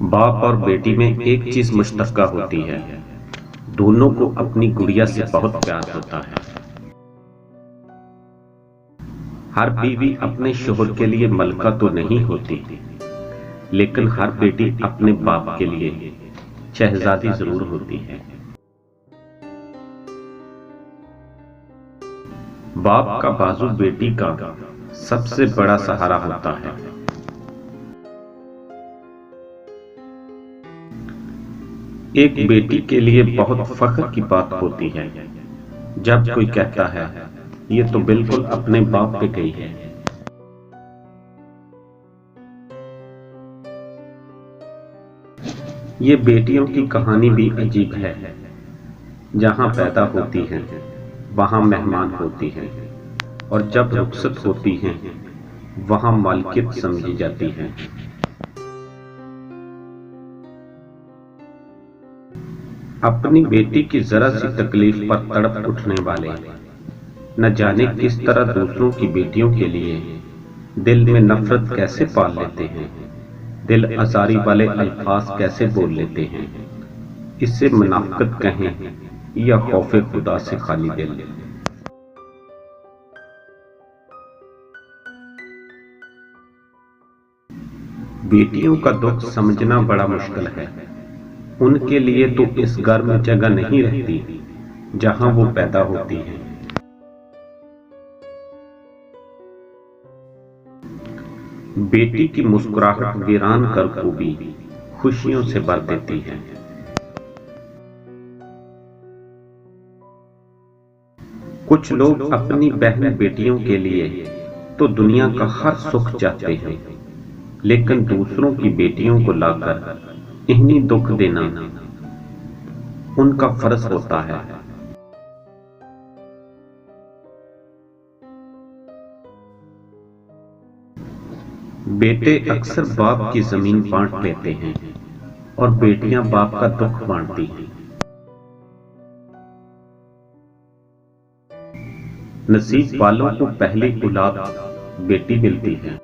बाप और बेटी में एक चीज मुश्तरका होती है। दोनों को अपनी गुड़िया से बहुत प्यार होता है। हर बीवी अपने शोहर के लिए मलका तो नहीं होती, लेकिन हर बेटी अपने बाप के लिए शहजादी जरूर होती है। बाप का बाजू बेटी का सबसे बड़ा सहारा होता है। एक बेटी के लिए बहुत फख्र की बात होती है जब कोई कहता है, ये तो बिल्कुल अपने बाप पे गई है। ये बेटियों की कहानी भी अजीब है। जहां पैदा होती हैं, वहां मेहमान होती हैं, और जब रुखसत होती हैं, वहां मालकियत समझी जाती हैं। अपनी बेटी की जरा सी तकलीफ पर तड़प उठने वाले न जाने किस तरह दूसरों की बेटियों के लिए दिल में नफरत कैसे पाल लेते हैं, दिल आजारी वाले अल्फाज कैसे बोल लेते हैं। इससे मुनाफिकत कहें या खौफे खुदा से खाली दिल। बेटियों का दुख समझना बड़ा मुश्किल है। उनके लिए तो इस घर में जगह नहीं रहती जहां वो पैदा होती हैं। बेटी की मुस्कुराहट वीरान कर को भी खुशियों से भर देती है। कुछ लोग अपनी बहन बेटियों के लिए तो दुनिया का हर सुख चाहते हैं, लेकिन दूसरों की बेटियों को लाकर इन्हीं दुख देना उनका फर्ज होता है। बेटे अक्सर बाप की जमीन बांट लेते हैं और बेटियां बाप का दुख बांटती हैं। नसीब वालों को पहली औलाद बेटी मिलती है।